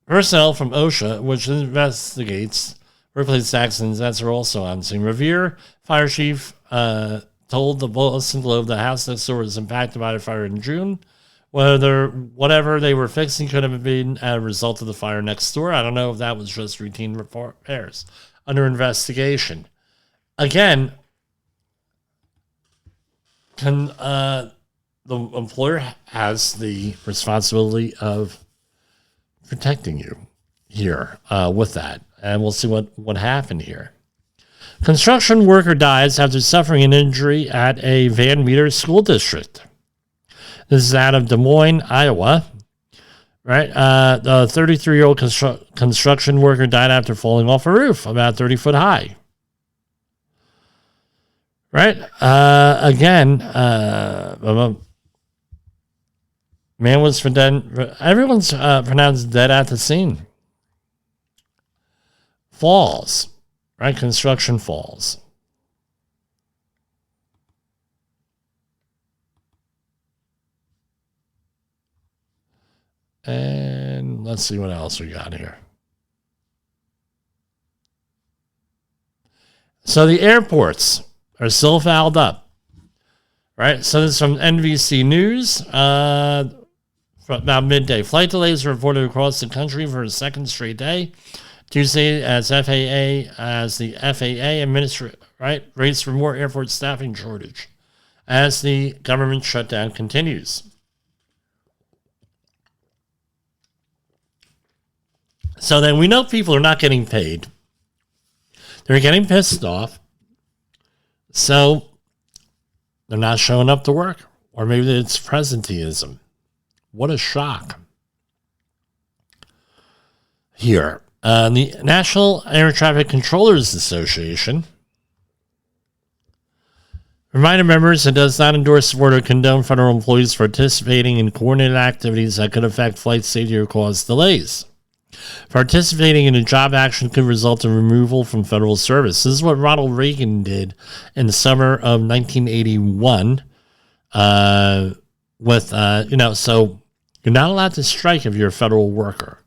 personnel from OSHA, which investigates workplace accidents, that's also on scene. Revere Fire Chief told the Boston Globe the house next door was impacted by a fire in June. Whatever they were fixing could have been a result of the fire next door. I don't know if that was just routine repairs. Under investigation. Again, the employer has the responsibility of protecting you here with that. And we'll see what happened here. Construction worker dies after suffering an injury at a Van Meter school district. This is out of Des Moines, Iowa. Right? The 33-year-old construction worker died after falling off a roof about 30 foot high. Right? Again, man was everyone's pronounced dead at the scene. Falls. right? Construction falls. And let's see what else we got here. So the airports are still fouled up, right? So this is from NBC News. From about midday, flight delays are reported across the country for a second straight day. Tuesday, as the FAA administrator, right, rates for more airport staffing shortage as the government shutdown continues. So then we know people are not getting paid. They're getting pissed off. So they're not showing up to work. Or maybe it's presenteeism. What a shock. Here, the National Air Traffic Controllers Association reminded members it does not endorse, support, or condone federal employees participating in coordinated activities that could affect flight safety or cause delays. Participating in a job action could result in removal from federal service. This is what Ronald Reagan did in the summer of 1981. So you're not allowed to strike if you're a federal worker.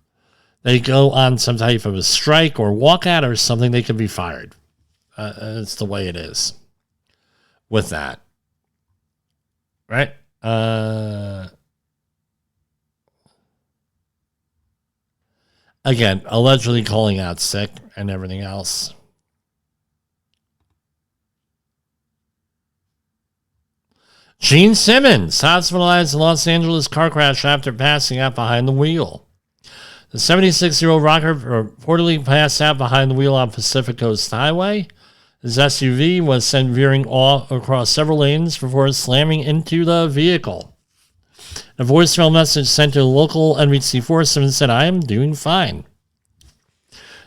They go on some type of a strike or walkout or something, they could be fired. It's the way it is with that. Right? Again, allegedly calling out sick and everything else. Gene Simmons, hospitalized in Los Angeles car crash after passing out behind the wheel. The 76-year-old rocker reportedly passed out behind the wheel on Pacific Coast Highway. His SUV was sent veering off across several lanes before slamming into the vehicle. A voicemail message sent to local NBC4 Simmons said, "I am doing fine."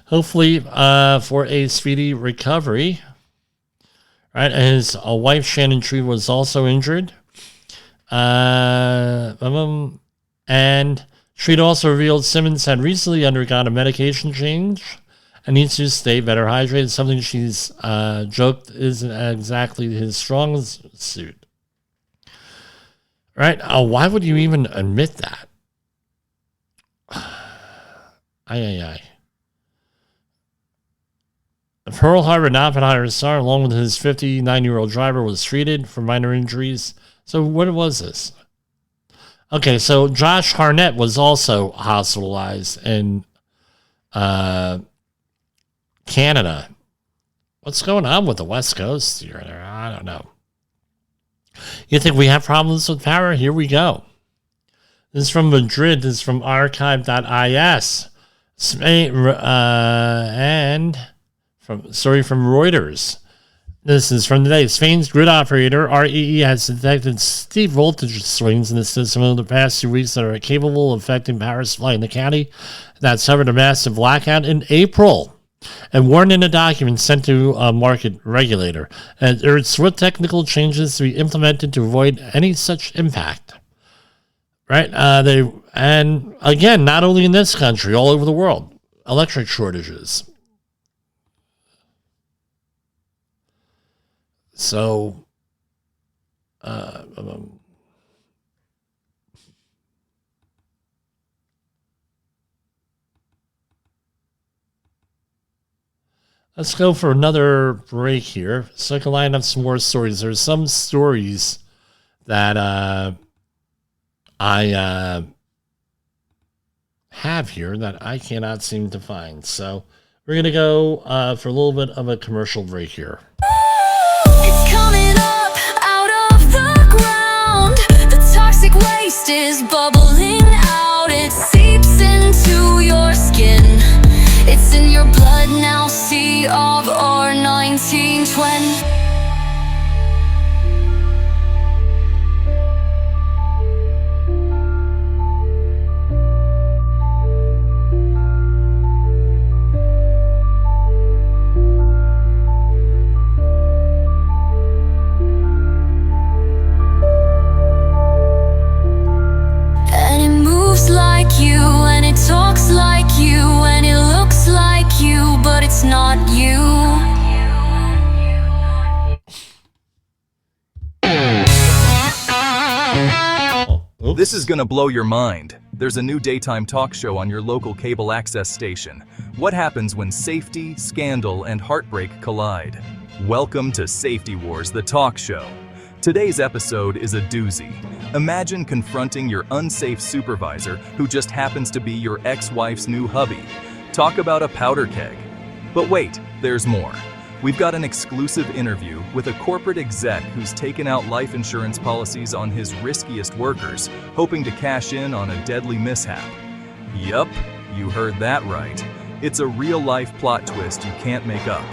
Hopefully for a speedy recovery. Right, his wife, Shannon Tree, was also injured. And Treat also revealed Simmons had recently undergone a medication change and needs to stay better hydrated, something she's joked isn't exactly his strongest suit. Right? Why would you even admit that? Pearl Harbor and Oppenheimer star, along with his 59-year-old driver, was treated for minor injuries. So what was this? Okay, so Josh Harnett was also hospitalized in Canada. What's going on with the West Coast here? I don't know. You think we have problems with power? Here we go. This is from Madrid. This is from archive.is. And from Reuters. This is from today. Spain's grid operator, REE, has detected steep voltage swings in the system over the past 2 weeks that are capable of affecting power supply in the county that suffered a massive blackout in April, and warned in a document sent to a market regulator, and urged swift technical changes to be implemented to avoid any such impact. Right? And again, not only in this country, all over the world, electric shortages. So, let's go for another break here so I can line up some more stories. There's some stories that I have here that I cannot seem to find. So we're going to go for a little bit of a commercial break here. It's coming up out of the ground. The toxic waste is bubbling out. It seeps into your skin. It's in your blood now. Sea of our 1920. Like you, and it talks like you, and it looks like you, but it's not you. Whoops. This is gonna blow your mind. There's a new daytime talk show on your local cable access station. What happens when safety, scandal, and heartbreak collide? Welcome to Safety Wars, the talk show. Today's episode is a doozy. Imagine confronting your unsafe supervisor who just happens to be your ex-wife's new hubby. Talk about a powder keg. But wait, there's more. We've got an exclusive interview with a corporate exec who's taken out life insurance policies on his riskiest workers, hoping to cash in on a deadly mishap. Yup, you heard that right. It's a real-life plot twist you can't make up.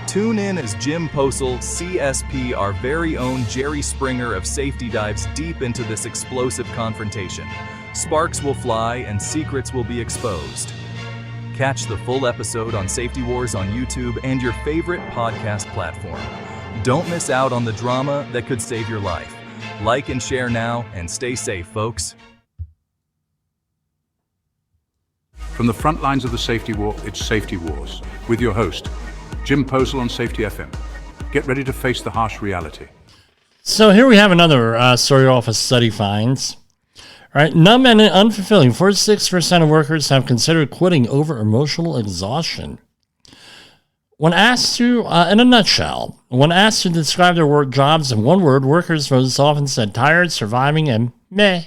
Tune in as Jim Posel, CSP, our very own Jerry Springer of Safety, dives deep into this explosive confrontation. Sparks will fly and secrets will be exposed. Catch the full episode on Safety Wars on YouTube and your favorite podcast platform. Don't miss out on the drama that could save your life. Like and share now, and stay safe, folks. From the front lines of the safety war, it's Safety Wars, with your host, Jim Posel on Safety FM. Get ready to face the harsh reality. So here we have another story off of study finds. All right, numb and unfulfilling. 46% of workers have considered quitting over emotional exhaustion. When asked to, in a nutshell, when asked to describe their work jobs in one word, workers most often said tired, surviving, and meh.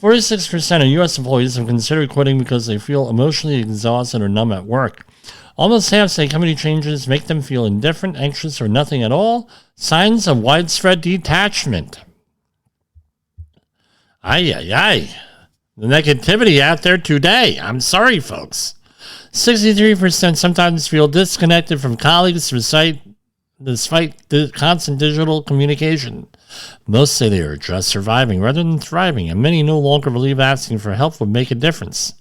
46% of U.S. employees have considered quitting because they feel emotionally exhausted or numb at work. Almost half say company changes make them feel indifferent, anxious, or nothing at all. Signs of widespread detachment. The negativity out there today. I'm sorry, folks. 63% sometimes feel disconnected from colleagues despite the constant digital communication. Most say they are just surviving rather than thriving, and many no longer believe asking for help would make a difference.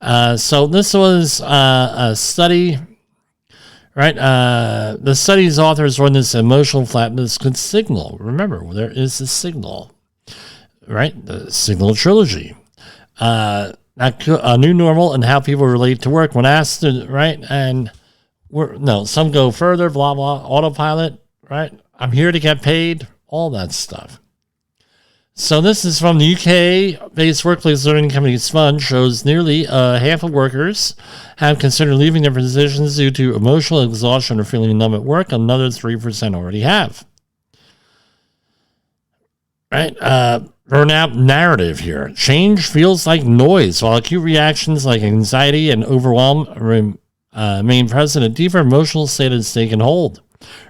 So this was a study, right? The study's authors run this emotional flatness could signal. Remember, there is a signal. Right, the Signal Trilogy, a new normal and how people relate to work when asked to, right, and some go further, blah blah, autopilot, right? I'm here to get paid, all that stuff. So this is from the UK-based workplace learning company Sponge. Shows nearly half of workers have considered leaving their positions due to emotional exhaustion or feeling numb at work. Another 3% already have. Right. Burnout narrative here. Change feels like noise, while acute reactions like anxiety and overwhelm remain present. A deeper emotional state has taken hold.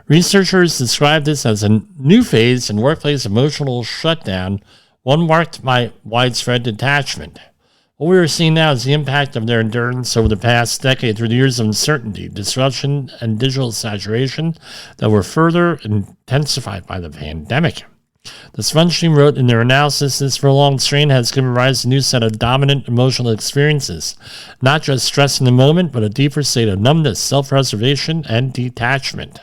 Researchers describe this as a new phase in workplace emotional shutdown, one marked by widespread detachment. What we are seeing now is the impact of their endurance over the past decade through the years of uncertainty, disruption, and digital saturation that were further intensified by the pandemic. The Sponge team wrote in their analysis, this prolonged strain has given rise to a new set of dominant emotional experiences, not just stress in the moment, but a deeper state of numbness, self-preservation, and detachment.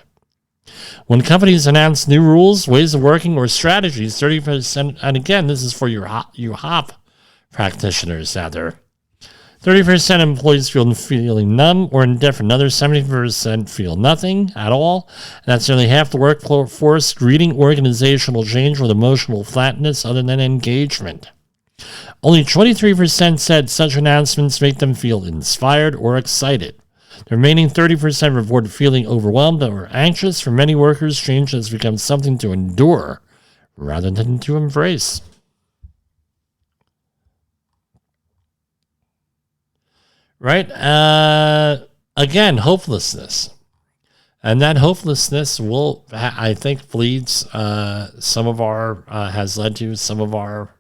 When companies announce new rules, ways of working, or strategies, 30%, and again, this is for you HOP practitioners out there, 30% of employees feel feeling numb or indifferent. Another 70% feel nothing at all. And that's nearly half the workforce greeting organizational change with emotional flatness other than engagement. Only 23% said such announcements make them feel inspired or excited. The remaining 30% reported feeling overwhelmed or anxious. For many workers, change has become something to endure rather than to embrace. Right? Again, hopelessness. And that hopelessness will, I think, leads some of our, has led to some of our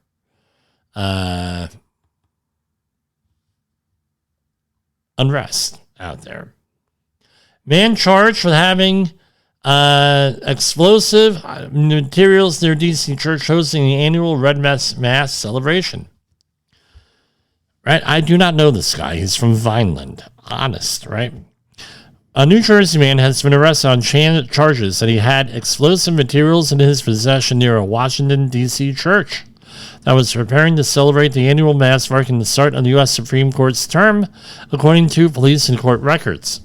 unrest out there. Man charged with having explosive materials near DC Church hosting the annual Red Mass celebration. Right? I do not know this guy. He's from Vineland. Honest, right? A New Jersey man has been arrested on charges that he had explosive materials in his possession near a Washington, D.C. church that was preparing to celebrate the annual mass marking the start of the U.S. Supreme Court's term, according to police and court records.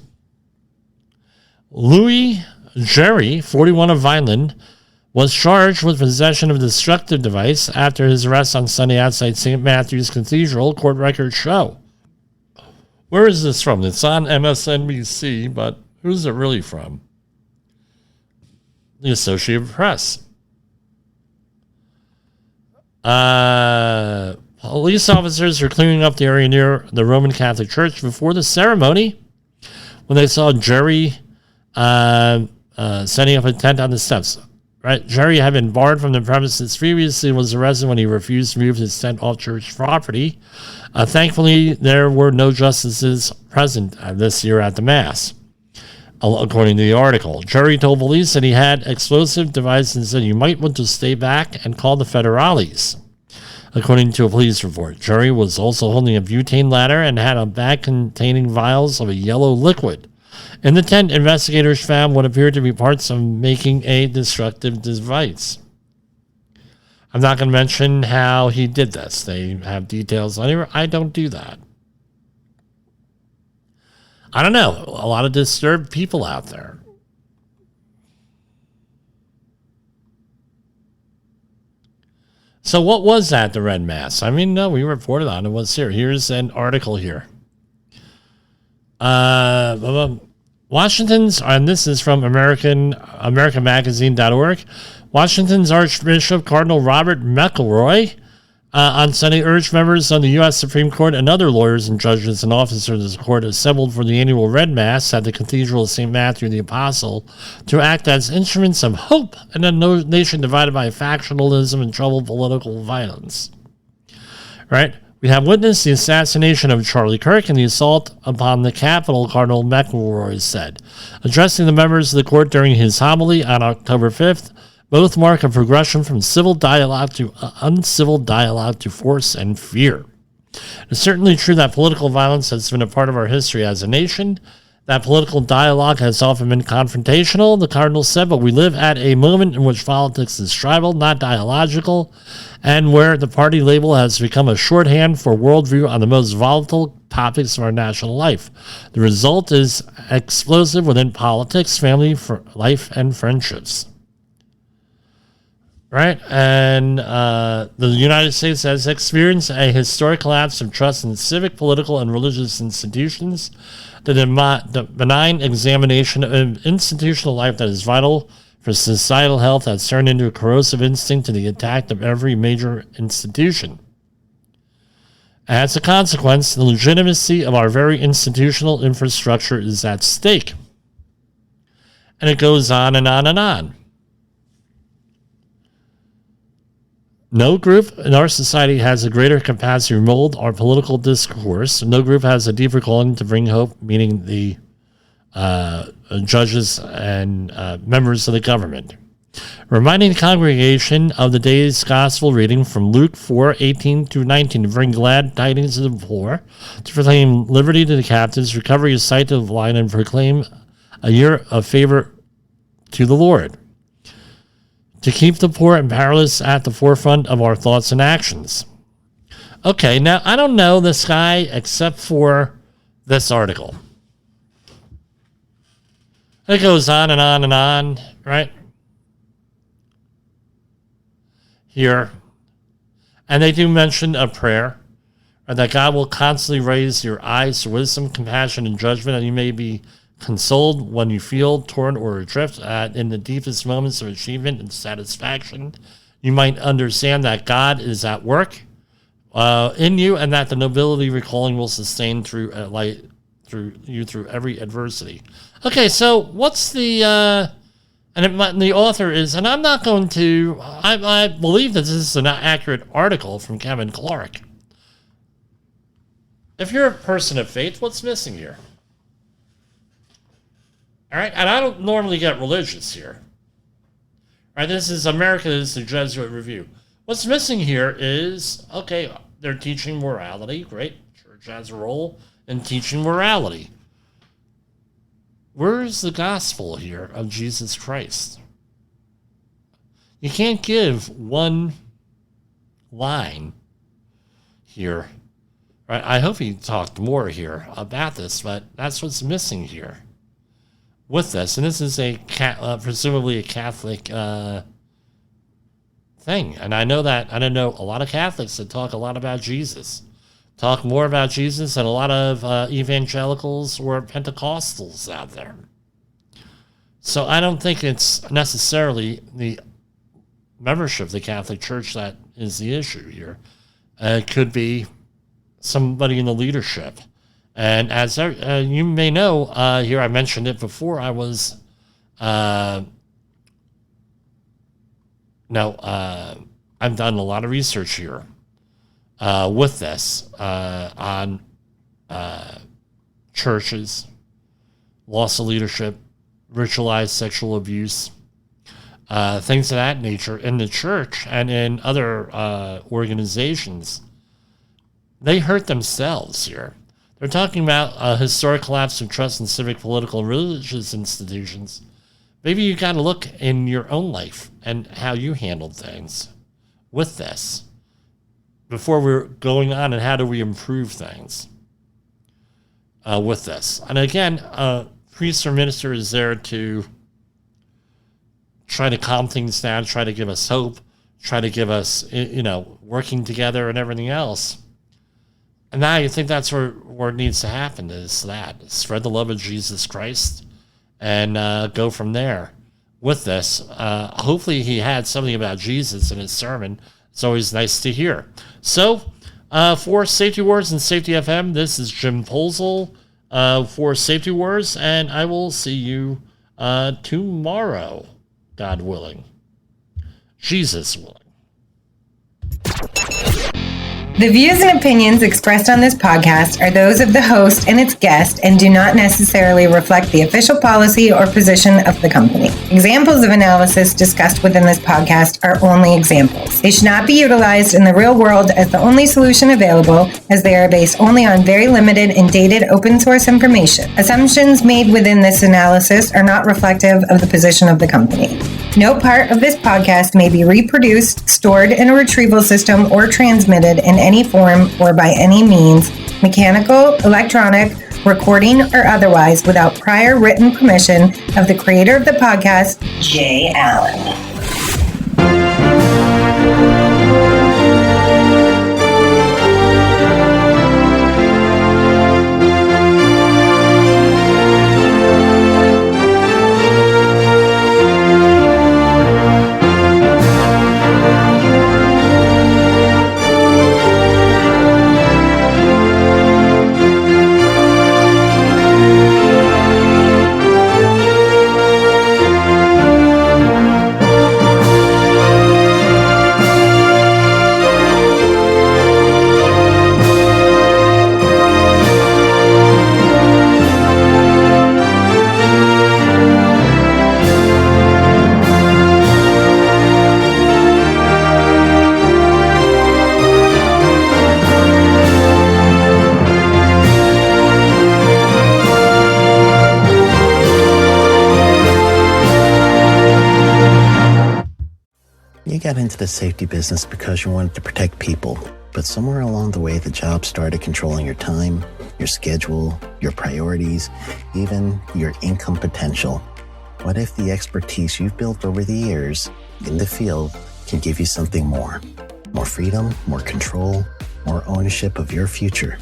Louis Jerry, 41 of Vineland, was charged with possession of a destructive device after his arrest on Sunday outside St. Matthew's Cathedral, court records show. Where is this from? It's on MSNBC, but who's it really from? The Associated Press. Police officers were cleaning up the area near the Roman Catholic Church before the ceremony when they saw Jerry setting up a tent on the steps. Right, Jerry had been barred from the premises previously, was arrested when he refused to move his tent off church property. Thankfully, there were no justices present this year at the Mass, according to the article. Jerry told police that he had explosive devices and said, "You might want to stay back and call the federales." According to a police report, Jerry was also holding a butane ladder and had a bag containing vials of a yellow liquid. In the tent, investigators found what appeared to be parts of making a destructive device. I'm not going to mention how he did this. They have details on it. I don't do that. I don't know. A lot of disturbed people out there. So what was that, the Red Mass? I mean, no, we reported on it. What's here? Here's an article here. Washington's, and this is from AmericanMagazine.org. Washington's Archbishop Cardinal Robert McElroy on Sunday urged members of the U.S. Supreme Court and other lawyers and judges and officers of the court assembled for the annual Red Mass at the Cathedral of St. Matthew the Apostle to act as instruments of hope in a nation divided by factionalism and troubled political violence. Right? We have witnessed the assassination of Charlie Kirk and the assault upon the Capitol, Cardinal McElroy said. Addressing the members of the court during his homily on October 5th, both mark a progression from civil dialogue to uncivil dialogue to force and fear. It's certainly true that political violence has been a part of our history as a nation. That political dialogue has often been confrontational, the Cardinal said, but we live at a moment in which politics is tribal, not dialogical, and where the party label has become a shorthand for worldview on the most volatile topics of our national life. The result is explosive within politics, family, life, and friendships. Right? And the United States has experienced a historic collapse of trust in civic, political, and religious institutions. The benign examination of institutional life that is vital for societal health has turned into a corrosive instinct to the attack of every major institution. As a consequence, the legitimacy of our very institutional infrastructure is at stake. And it goes on and on and on. No group in our society has a greater capacity to mold our political discourse. No group has a deeper calling to bring hope, meaning the judges and members of the government. Reminding the congregation of the day's gospel reading from Luke 4:18-19 to bring glad tidings to the poor, to proclaim liberty to the captives, recovery of sight to the blind, and proclaim a year of favor to the Lord. To keep the poor and powerless at the forefront of our thoughts and actions. Okay, now I don't know this guy except for this article. It goes on and on and on, right? Here. And they do mention a prayer, and that God will constantly raise your eyes to wisdom, compassion, and judgment, and you may be consoled when you feel torn or adrift in the deepest moments of achievement and satisfaction. You might understand that God is at work in you, and that the nobility recalling will sustain through every adversity. Okay, so what's the and the author is, and I'm not going to. I believe that this is an accurate article from Kevin Clark. If you're a person of faith, what's missing here? All right, and I don't normally get religious here. All right, this is America, this is the Jesuit Review. What's missing here is, okay, they're teaching morality. Great, church has a role in teaching morality. Where's the gospel here of Jesus Christ? You can't give one line here. Right? I hope he talked more here about this, but that's what's missing here with this. And this is presumably a Catholic thing. And I know a lot of Catholics that talk a lot about Jesus, talk more about Jesus than a lot of evangelicals or Pentecostals out there. So I don't think it's necessarily the membership of the Catholic Church that is the issue here. It could be somebody in the leadership. And as you may know, here I mentioned it before, I was, I've done a lot of research here with this on churches, loss of leadership, ritualized sexual abuse, things of that nature in the church and in other organizations. They hurt themselves here. They're talking about a historic collapse of trust in civic, political, and religious institutions. Maybe you got to look in your own life and how you handled things with this before we're going on, and how do we improve things with this. And again, priest or minister is there to try to calm things down, try to give us hope, try to give us, working together and everything else. And now I think that's where it needs to happen, is that. Spread the love of Jesus Christ and go from there with this. Hopefully he had something about Jesus in his sermon. It's always nice to hear. So for Safety Wars and Safety FM, this is Jim Posel for Safety Wars, and I will see you tomorrow, God willing. Jesus willing. The views and opinions expressed on this podcast are those of the host and its guest and do not necessarily reflect the official policy or position of the company. Examples of analysis discussed within this podcast are only examples. They should not be utilized in the real world as the only solution available, as they are based only on very limited and dated open source information. Assumptions made within this analysis are not reflective of the position of the company. No part of this podcast may be reproduced, stored in a retrieval system, or transmitted in any form or by any means, mechanical, electronic, recording, or otherwise, without prior written permission of the creator of the podcast, Jay Allen. You got into the safety business because you wanted to protect people, but somewhere along the way, the job started controlling your time, your schedule, your priorities, even your income potential. What if the expertise you've built over the years in the field can give you something more? More freedom, more control, more ownership of your future.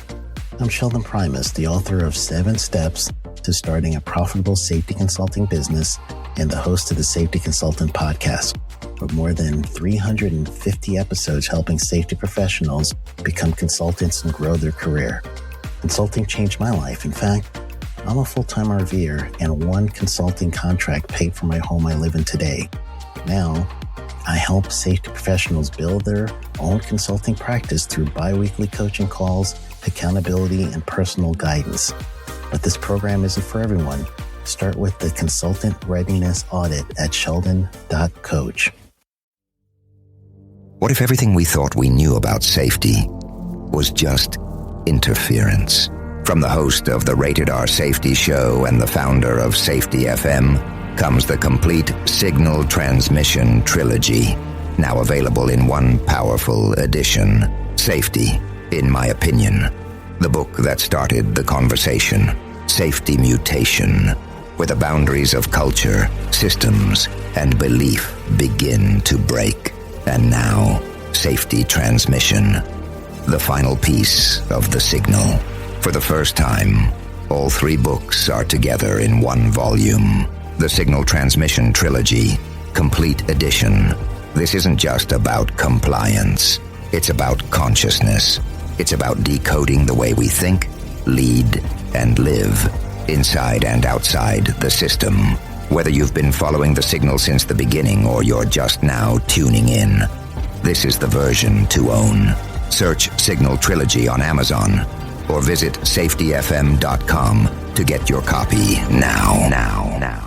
I'm Sheldon Primus, the author of 7 Steps to Starting a Profitable Safety Consulting Business and the host of the Safety Consultant Podcast, with more than 350 episodes helping safety professionals become consultants and grow their career. Consulting changed my life. In fact, I'm a full-time RVer, and 1 consulting contract paid for my home I live in today. Now, I help safety professionals build their own consulting practice through bi-weekly coaching calls, accountability, and personal guidance. But this program isn't for everyone. Start with the Consultant Readiness Audit at sheldon.coach. What if everything we thought we knew about safety was just interference? From the host of the Rated R Safety Show and the founder of Safety FM comes the complete signal transmission trilogy, now available in one powerful edition. Safety, in my opinion. The book that started the conversation. Safety Mutation, where the boundaries of culture, systems, and belief begin to break. And now, Safety Transmission, the final piece of the signal. For the first time, all 3 books are together in one volume. The Signal Transmission Trilogy, Complete Edition. This isn't just about compliance. It's about consciousness. It's about decoding the way we think, lead, and live, inside and outside the system. Whether you've been following the signal since the beginning or you're just now tuning in, this is the version to own. Search Signal Trilogy on Amazon or visit safetyfm.com to get your copy now.